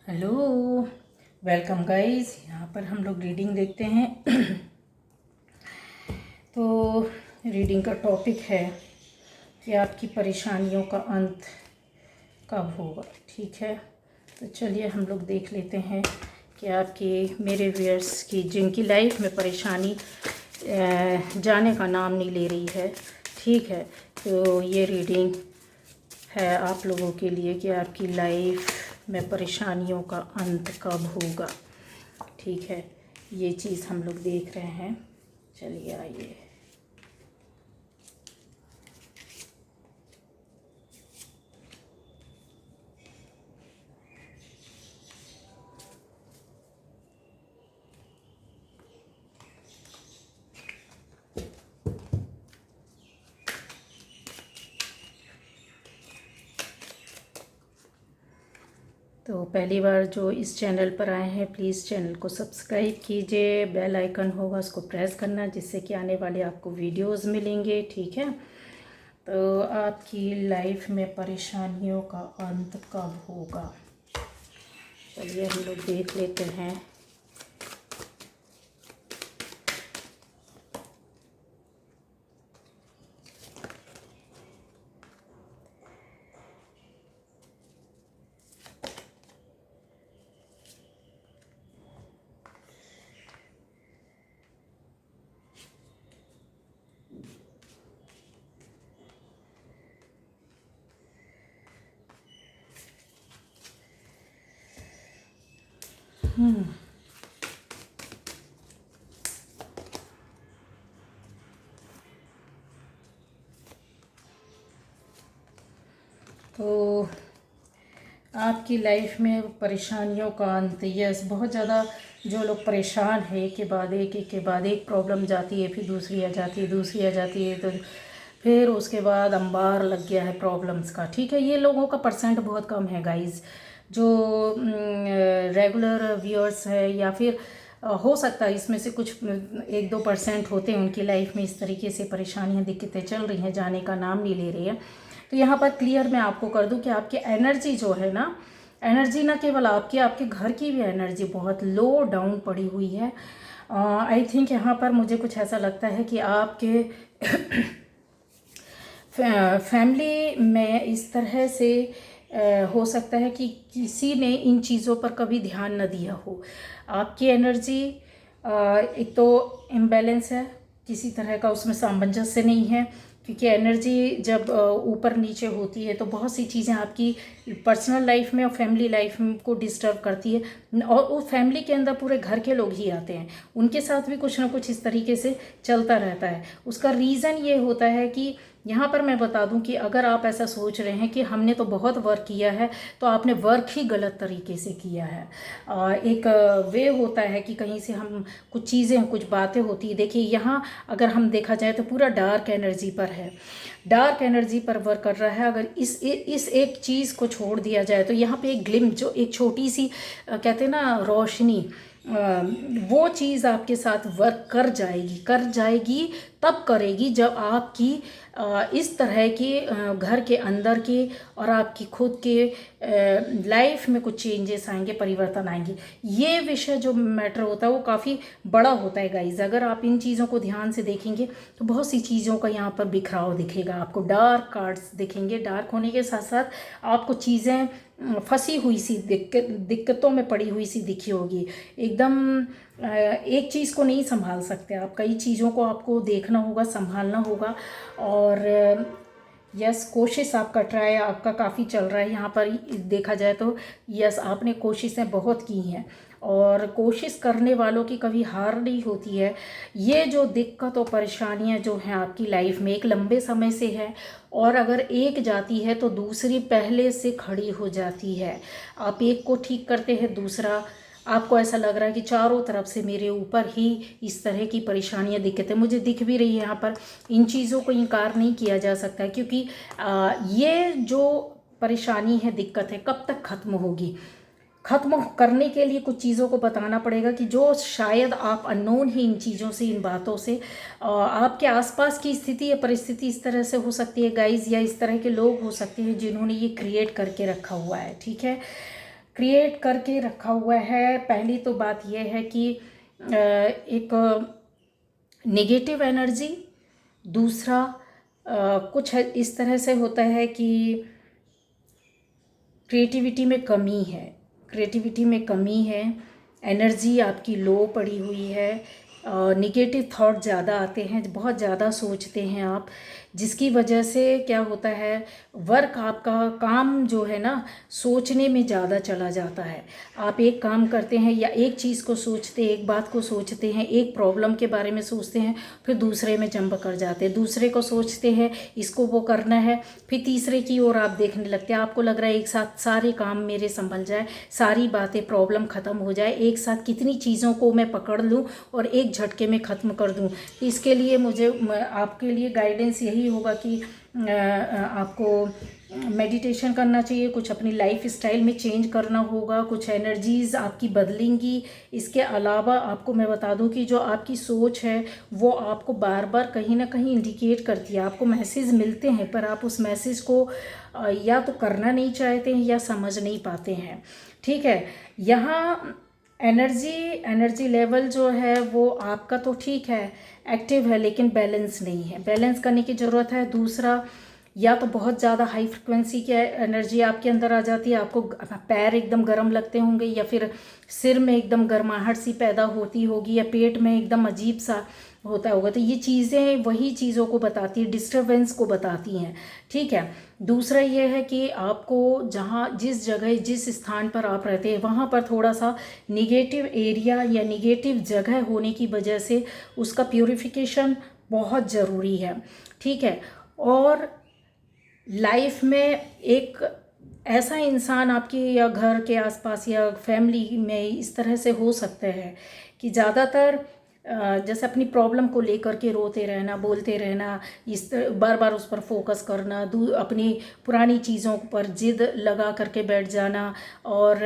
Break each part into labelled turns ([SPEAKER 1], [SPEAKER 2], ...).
[SPEAKER 1] Hello, welcome guys. यहाँ पर हम लोग रीडिंग देखते हैं। तो रीडिंग का टॉपिक है कि आपकी परेशानियों का अंत कब होगा। ठीक है, तो चलिए हम लोग देख लेते हैं कि आपके मेरे व्यूअर्स की जिनकी लाइफ में परेशानी जाने का नाम नहीं ले रही है। ठीक है, तो ये रीडिंग है आप लोगों के लिए कि आपकी लाइफ में परेशानियों का अंत कब होगा। ठीक है, ये चीज़ हम लोग देख रहे हैं। चलिए आइए। तो पहली बार जो इस चैनल पर आए हैं, प्लीज़ चैनल को सब्सक्राइब कीजिए। बेल आइकन होगा, उसको प्रेस करना, जिससे कि आने वाले आपको वीडियोस मिलेंगे। ठीक है, तो आपकी लाइफ में परेशानियों का अंत कब होगा, चलिए हम लोग देख लेते हैं। तो आपकी लाइफ में परेशानियों का अंत, यस, बहुत ज़्यादा जो लोग परेशान है, एक के बाद एक प्रॉब्लम जाती है, फिर दूसरी आ जाती है, दूसरी आ जाती है, तो फिर उसके बाद अंबार लग गया है प्रॉब्लम्स का। ठीक है, ये लोगों का परसेंट बहुत कम है गाइस, जो रेगुलर व्यूअर्स है, या फिर हो सकता है इसमें से कुछ 1-2% होते हैं उनकी लाइफ में इस तरीके से परेशानियां दिक्कतें चल रही हैं, जाने का नाम नहीं ले रही है। तो यहाँ पर क्लियर मैं आपको कर दूं कि आपकी एनर्जी जो है ना, एनर्जी ना केवल आपकी, आपके घर की भी एनर्जी बहुत लो डाउन पड़ी हुई है। आई थिंक यहाँ पर मुझे कुछ ऐसा लगता है कि आपके फैमिली में इस तरह से हो सकता है कि किसी ने इन चीज़ों पर कभी ध्यान न दिया हो। आपकी एनर्जी एक तो इम्बैलेंस है, किसी तरह का उसमें सामंजस्य नहीं है, क्योंकि एनर्जी जब ऊपर नीचे होती है तो बहुत सी चीज़ें आपकी पर्सनल लाइफ में और फैमिली लाइफ को डिस्टर्ब करती है, और वो फैमिली के अंदर पूरे घर के लोग ही आते हैं, उनके साथ भी कुछ ना कुछ इस तरीके से चलता रहता है। उसका रीज़न ये होता है कि यहाँ पर मैं बता दूं कि अगर आप ऐसा सोच रहे हैं कि हमने तो बहुत वर्क किया है, तो आपने वर्क ही गलत तरीके से किया है। एक वे होता है कि कहीं से हम कुछ चीज़ें, कुछ बातें होती है। देखिए यहाँ अगर हम देखा जाए तो पूरा डार्क एनर्जी पर है, डार्क एनर्जी पर वर्क कर रहा है। अगर इस एक चीज़ को छोड़ दिया जाए तो यहाँ पे एक ग्लिम, जो एक छोटी सी कहते हैं ना रोशनी, वो चीज़ आपके साथ वर्क कर जाएगी, तब करेगी जब आपकी इस तरह की घर के अंदर की और आपकी खुद के लाइफ में कुछ चेंजेस आएंगे, परिवर्तन आएंगे। ये विषय जो मैटर होता है वो काफ़ी बड़ा होता है गाइज। अगर आप इन चीज़ों को ध्यान से देखेंगे तो बहुत सी चीज़ों का यहाँ पर बिखराव दिखेगा, आपको डार्क कार्ड्स दिखेंगे। डार्क होने के साथ साथ आपको चीज़ें फंसी हुई सी, दिक्कतों में पड़ी हुई सी दिखी होगी। एकदम एक चीज़ को नहीं संभाल सकते आप, कई चीज़ों को आपको देखना होगा, संभालना होगा। और यस, कोशिश आपका, ट्राई आपका काफ़ी चल रहा है। यहाँ पर देखा जाए तो यस, आपने कोशिशें बहुत की हैं, और कोशिश करने वालों की कभी हार नहीं होती है। ये जो दिक्कत और परेशानियाँ जो हैं आपकी लाइफ में एक लंबे समय से है, और अगर एक जाती है तो दूसरी पहले से खड़ी हो जाती है। आप एक को ठीक करते हैं, दूसरा, आपको ऐसा लग रहा है कि चारों तरफ से मेरे ऊपर ही इस तरह की परेशानियां, दिक्कतें मुझे दिख भी रही है। यहाँ पर इन चीज़ों को इनकार नहीं किया जा सकता, क्योंकि ये जो परेशानी है, दिक्कत है, कब तक ख़त्म होगी। ख़त्म करने के लिए कुछ चीज़ों को बताना पड़ेगा कि जो शायद आप अननोन ही इन चीज़ों से, इन बातों से, आपके आसपास की स्थिति या परिस्थिति इस तरह से हो सकती है गाइज, या इस तरह के लोग हो सकते हैं जिन्होंने ये क्रिएट करके रखा हुआ है। ठीक है, क्रिएट करके रखा हुआ है। पहली तो बात यह है कि एक नेगेटिव एनर्जी, दूसरा कुछ इस तरह से होता है कि क्रिएटिविटी में कमी है, क्रिएटिविटी में कमी है, एनर्जी आपकी लो पड़ी हुई है, निगेटिव थॉट ज़्यादा आते हैं, बहुत ज़्यादा सोचते हैं आप, जिसकी वजह से क्या होता है, वर्क आपका काम जो है ना सोचने में ज़्यादा चला जाता है। आप एक काम करते हैं या एक चीज़ को सोचते हैं, एक बात को सोचते हैं, एक प्रॉब्लम के बारे में सोचते हैं, फिर दूसरे में जंप कर जाते हैं, दूसरे को सोचते हैं इसको वो करना है, फिर तीसरे की ओर आप देखने लगते हैं। आपको लग रहा है एक साथ सारे काम मेरे संभल जाए, सारी बातें प्रॉब्लम ख़त्म हो जाए, एक साथ कितनी चीज़ों को मैं पकड़ लूँ और एक झटके में ख़त्म कर दूँ। इसके लिए मुझे आपके लिए गाइडेंस यही होगा कि आपको मेडिटेशन करना चाहिए, कुछ अपनी लाइफ स्टाइल में चेंज करना होगा, कुछ एनर्जीज़ आपकी बदलेंगी। इसके अलावा आपको मैं बता दूं कि जो आपकी सोच है वो आपको बार बार कहीं ना कहीं इंडिकेट करती है, आपको मैसेज मिलते हैं पर आप उस मैसेज को या तो करना नहीं चाहते हैं या समझ नहीं पाते हैं। ठीक है, यहाँ एनर्जी लेवल जो है वो आपका तो ठीक है, एक्टिव है, लेकिन बैलेंस नहीं है, बैलेंस करने की ज़रूरत है। दूसरा, या तो बहुत ज़्यादा हाई फ्रिक्वेंसी की एनर्जी आपके अंदर आ जाती है, आपको पैर एकदम गर्म लगते होंगे, या फिर सिर में एकदम गर्माहट सी पैदा होती होगी, या पेट में एकदम अजीब सा होता होगा। तो ये चीज़ें वही चीज़ों को बताती है, डिस्टर्बेंस को बताती हैं। ठीक है, दूसरा ये है कि आपको जहाँ जिस जगह जिस स्थान पर आप रहते हैं वहाँ पर थोड़ा सा निगेटिव एरिया या निगेटिव जगह होने की वजह से उसका प्यूरिफिकेशन बहुत ज़रूरी है। ठीक है, और लाइफ में एक ऐसा इंसान आपके या घर के आसपास या फैमिली में इस तरह से हो सकता है कि ज़्यादातर जैसे अपनी प्रॉब्लम को लेकर के रोते रहना, बोलते रहना, इस बार बार उस पर फोकस करना, अपनी पुरानी चीज़ों पर जिद लगा करके बैठ जाना, और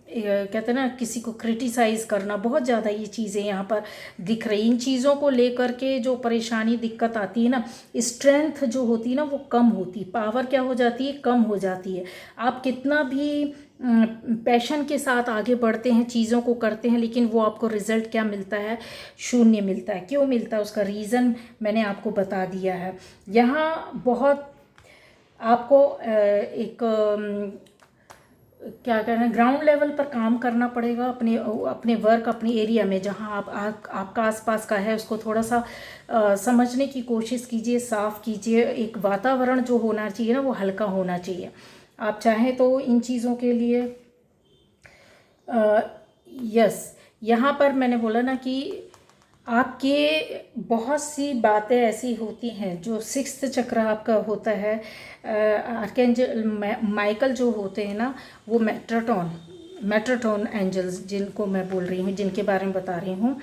[SPEAKER 1] कहते हैं ना किसी को क्रिटिसाइज़ करना, बहुत ज़्यादा ये चीज़ें यहाँ पर दिख रही। इन चीज़ों को लेकर के जो परेशानी दिक्कत आती है ना, स्ट्रेंथ जो होती है ना वो कम होती, पावर क्या हो जाती है, कम हो जाती है। आप कितना भी पैशन के साथ आगे बढ़ते हैं, चीज़ों को करते हैं, लेकिन वो आपको रिज़ल्ट क्या मिलता है, शून्य मिलता है। क्यों मिलता है, उसका रीज़न मैंने आपको बता दिया है। यहाँ बहुत आपको एक क्या कहना है, ग्राउंड लेवल पर काम करना पड़ेगा, अपने वर्क, अपने एरिया में जहाँ आपका आसपास का है उसको थोड़ा सा समझने की कोशिश कीजिए, साफ़ कीजिए। एक वातावरण जो होना चाहिए ना वो हल्का होना चाहिए। आप चाहें तो इन चीज़ों के लिए यस, यहाँ पर मैंने बोला ना कि आपके बहुत सी बातें ऐसी होती हैं जो सिक्स्थ चक्र आपका होता है। आर्कएंजल माइकल जो होते हैं ना वो मेट्रोटोन एंजल्स जिनको मैं बोल रही हूँ, जिनके बारे में बता रही हूँ,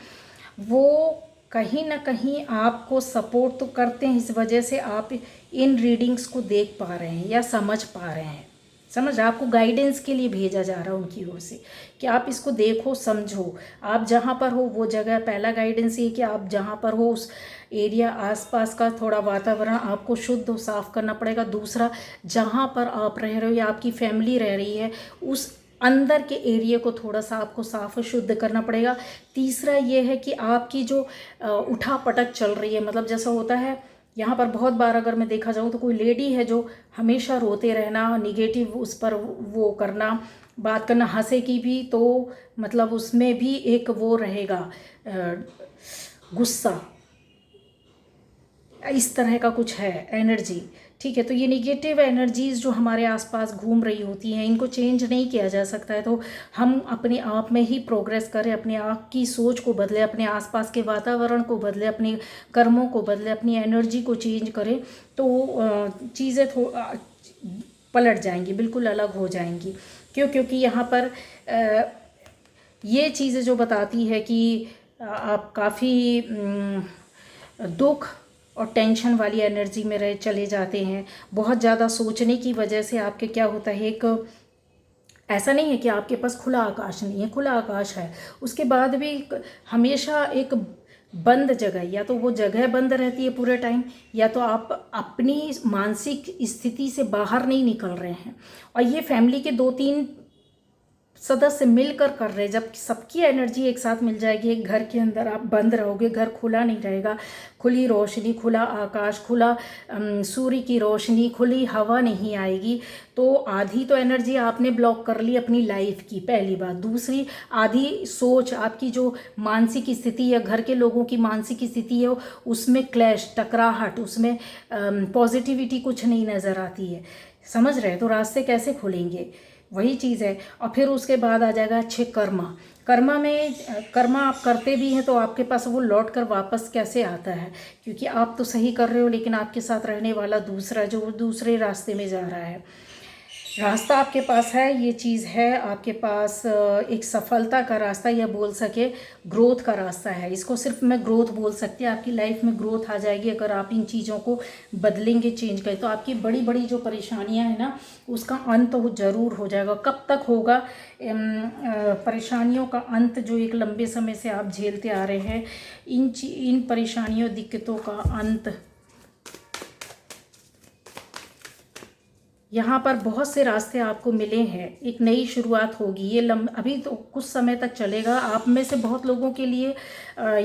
[SPEAKER 1] वो कहीं ना कहीं आपको सपोर्ट तो करते हैं, इस वजह से आप इन रीडिंग्स को देख पा रहे हैं या समझ पा रहे हैं। समझ, आपको गाइडेंस के लिए भेजा जा रहा है उनकी ओर से कि आप इसको देखो, समझो। आप जहाँ पर हो वो जगह, पहला गाइडेंस ये कि आप जहाँ पर हो उस एरिया आसपास का थोड़ा वातावरण आपको शुद्ध और साफ़ करना पड़ेगा। दूसरा, जहाँ पर आप रह रहे हो या आपकी फैमिली रह रही है उस अंदर के एरिया को थोड़ा सा आपको साफ़ और शुद्ध करना पड़ेगा। तीसरा ये है कि आपकी जो उठा पटक चल रही है, मतलब जैसा होता है यहाँ पर बहुत बार अगर मैं देखा जाऊँ तो कोई लेडी है जो हमेशा रोते रहना, निगेटिव उस पर वो करना, बात करना, हंसेगी भी तो मतलब उसमें भी एक वो रहेगा गुस्सा, इस तरह का कुछ है एनर्जी। ठीक है, तो ये निगेटिव एनर्जीज़ जो हमारे आसपास घूम रही होती हैं इनको चेंज नहीं किया जा सकता है। तो हम अपने आप में ही प्रोग्रेस करें, अपने आप की सोच को बदलें, अपने आसपास के वातावरण को बदलें, अपने कर्मों को बदलें, अपनी एनर्जी को चेंज करें, तो चीज़ें पलट जाएंगी, बिल्कुल अलग हो जाएंगी। क्योंकि यहाँ पर ये चीज़ें जो बताती है कि आप काफ़ी दुख और टेंशन वाली एनर्जी में रह चले जाते हैं। बहुत ज़्यादा सोचने की वजह से आपके क्या होता है, एक ऐसा नहीं है कि आपके पास खुला आकाश नहीं है, खुला आकाश है, उसके बाद भी हमेशा एक बंद जगह, या तो वो जगह बंद रहती है पूरे टाइम, या तो आप अपनी मानसिक स्थिति से बाहर नहीं निकल रहे हैं। और ये फैमिली के 2-3 सदस्य मिलकर कर रहे, जब सबकी एनर्जी एक साथ मिल जाएगी, एक घर के अंदर आप बंद रहोगे, घर खुला नहीं रहेगा, खुली रोशनी, खुला आकाश, खुला सूर्य की रोशनी, खुली हवा नहीं आएगी, तो आधी तो एनर्जी आपने ब्लॉक कर ली अपनी लाइफ की, पहली बात। दूसरी, आधी सोच आपकी जो मानसिक स्थिति है, घर के लोगों की मानसिक स्थिति है, उसमें क्लैश, टकराहट, उसमें पॉजिटिविटी कुछ नहीं नज़र आती है, समझ रहे? तो रास्ते कैसे खुलेंगे? वही चीज़ है। और फिर उसके बाद आ जाएगा अच्छे कर्मा। कर्मा में कर्मा आप करते भी हैं तो आपके पास वो लौट कर वापस कैसे आता है, क्योंकि आप तो सही कर रहे हो, लेकिन आपके साथ रहने वाला दूसरा जो दूसरे रास्ते में जा रहा है। रास्ता आपके पास है, ये चीज़ है आपके पास, एक सफलता का रास्ता, या बोल सके ग्रोथ का रास्ता है। इसको सिर्फ मैं ग्रोथ बोल सकती हूँ। आपकी लाइफ में ग्रोथ आ जाएगी अगर आप इन चीज़ों को बदलेंगे, चेंज करें, तो आपकी बड़ी बड़ी जो परेशानियां हैं ना, उसका अंत ज़रूर हो जाएगा। कब तक होगा परेशानियों का अंत, जो एक लंबे समय से आप झेलते आ रहे हैं, इन परेशानियों, दिक्कतों का अंत। यहाँ पर बहुत से रास्ते आपको मिले हैं, एक नई शुरुआत होगी। ये अभी तो कुछ समय तक चलेगा। आप में से बहुत लोगों के लिए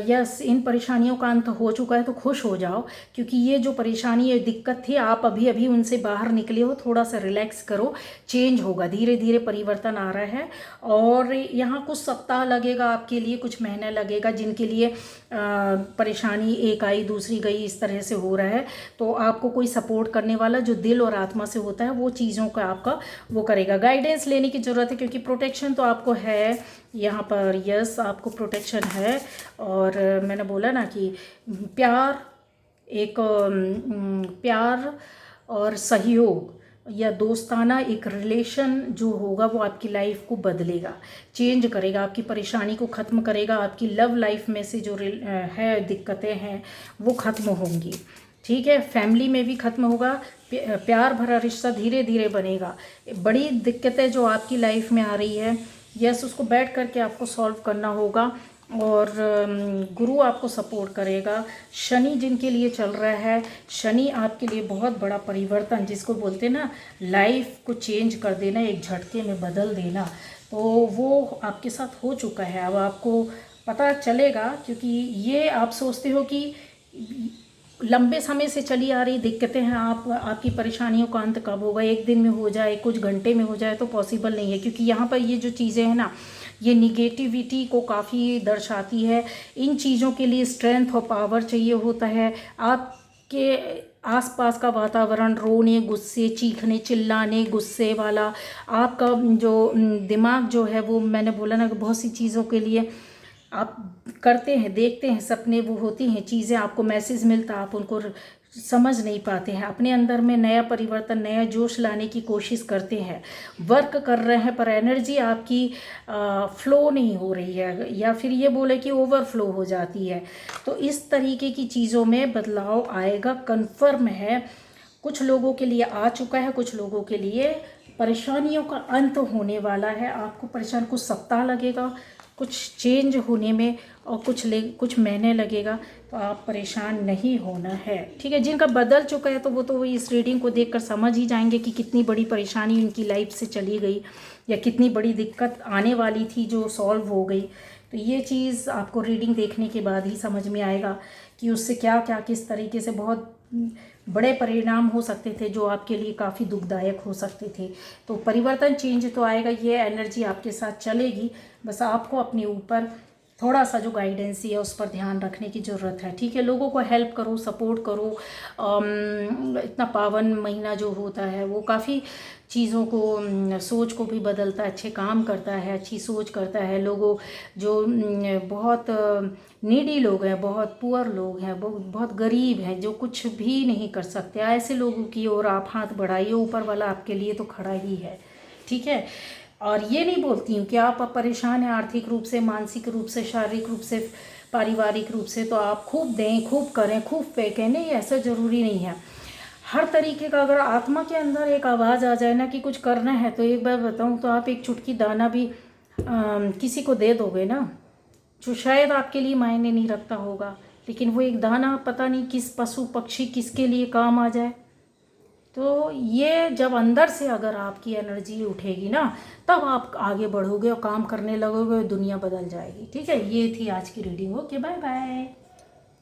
[SPEAKER 1] यस, इन परेशानियों का अंत हो चुका है, तो खुश हो जाओ, क्योंकि ये जो परेशानी, ये दिक्कत थी, आप अभी अभी उनसे बाहर निकले हो। थोड़ा सा रिलैक्स करो, चेंज होगा, धीरे धीरे परिवर्तन आ रहा है। और यहाँ कुछ सप्ताह लगेगा आपके लिए, कुछ महीना लगेगा, जिनके लिए परेशानी एक आई दूसरी गई, इस तरह से हो रहा है। तो आपको कोई सपोर्ट करने वाला जो दिल और आत्मा से होता है, वो चीज़ों का आपका वो करेगा। गाइडेंस लेने की ज़रूरत है, क्योंकि प्रोटेक्शन तो आपको है यहाँ पर, यस, आपको प्रोटेक्शन है। और मैंने बोला ना कि प्यार, एक प्यार और सहयोग या दोस्ताना एक रिलेशन जो होगा, वो आपकी लाइफ को बदलेगा, चेंज करेगा, आपकी परेशानी को ख़त्म करेगा। आपकी लव लाइफ में से जो है दिक्कतें हैं, वो ख़त्म होंगी, ठीक है। फैमिली में भी ख़त्म होगा, प्यार भरा रिश्ता धीरे धीरे बनेगा। बड़ी दिक्कतें जो आपकी लाइफ में आ रही है, यस, उसको बैठ करके आपको सॉल्व करना होगा। और गुरु आपको सपोर्ट करेगा। शनि जिनके लिए चल रहा है, शनि आपके लिए बहुत बड़ा परिवर्तन, जिसको बोलते हैं ना, लाइफ को चेंज कर देना, एक झटके में बदल देना, तो वो आपके साथ हो चुका है। अब आपको पता चलेगा, क्योंकि ये आप सोचते हो कि लंबे समय से चली आ रही दिक्कतें हैं, आपकी परेशानियों का अंत कब होगा, एक दिन में हो जाए, कुछ घंटे में हो जाए, तो पॉसिबल नहीं है। क्योंकि यहाँ पर ये जो चीज़ें हैं ना, ये निगेटिविटी को काफ़ी दर्शाती है। इन चीज़ों के लिए स्ट्रेंथ और पावर चाहिए होता है। आपके आसपास का वातावरण, रोने, गुस्से, चीखने, चिल्लाने, गुस्से वाला, आपका जो दिमाग जो है, वो मैंने बोला ना, बहुत सी चीज़ों के लिए आप करते हैं, देखते हैं, सपने वो होती हैं चीज़ें, आपको मैसेज मिलता, आप उनको समझ नहीं पाते हैं। अपने अंदर में नया परिवर्तन, नया जोश लाने की कोशिश करते हैं, वर्क कर रहे हैं, पर एनर्जी आपकी फ्लो नहीं हो रही है, या फिर ये बोले कि ओवरफ्लो हो जाती है। तो इस तरीके की चीज़ों में बदलाव आएगा, कन्फर्म है। कुछ लोगों के लिए आ चुका है, कुछ लोगों के लिए परेशानियों का अंत होने वाला है। आपको परेशान कुछ सप्ताह लगेगा कुछ चेंज होने में, और कुछ महीने लगेगा, तो आप परेशान नहीं होना है, ठीक है। जिनका बदल चुका है, तो वो तो इस रीडिंग को देखकर समझ ही जाएंगे कि कितनी बड़ी परेशानी उनकी लाइफ से चली गई, या कितनी बड़ी दिक्कत आने वाली थी जो सॉल्व हो गई। तो ये चीज़ आपको रीडिंग देखने के बाद ही समझ में आएगा कि उससे क्या क्या, किस तरीके से बहुत बड़े परिणाम हो सकते थे, जो आपके लिए काफ़ी दुखदायक हो सकते थे। तो परिवर्तन, चेंज तो आएगा, ये एनर्जी आपके साथ चलेगी। बस आपको अपने ऊपर थोड़ा सा जो गाइडेंस है, उस पर ध्यान रखने की ज़रूरत है, ठीक है। लोगों को हेल्प करो, सपोर्ट करो। इतना पावन महीना जो होता है, वो काफ़ी चीज़ों को, सोच को भी बदलता है, अच्छे काम करता है, अच्छी सोच करता है। लोगों जो बहुत नीडी लोग हैं, बहुत पुअर लोग हैं, बहुत गरीब हैं, जो कुछ भी नहीं कर सकते, ऐसे लोगों की ओर आप हाथ बढ़ाइए, ऊपर वाला आपके लिए तो खड़ा ही है, ठीक है। और ये नहीं बोलती हूँ कि आप परेशान हैं आर्थिक रूप से, मानसिक रूप से, शारीरिक रूप से, पारिवारिक रूप से, तो आप खूब दें, खूब करें, खूब फेंकें, नहीं, ऐसा ज़रूरी नहीं है। हर तरीके का, अगर आत्मा के अंदर एक आवाज़ आ जाए ना कि कुछ करना है, तो एक बार बताऊँ तो आप एक चुटकी दाना भी किसी को दे दोगे ना, जो शायद आपके लिए मायने नहीं रखता होगा, लेकिन वो एक दाना पता नहीं किस पशु पक्षी किसके लिए काम आ जाए, तो ये जब अंदर से अगर आपकी एनर्जी उठेगी ना, तब आप आगे बढ़ोगे और काम करने लगोगे, दुनिया बदल जाएगी। ठीक है, ये थी आज की रीडिंग। Okay, bye bye.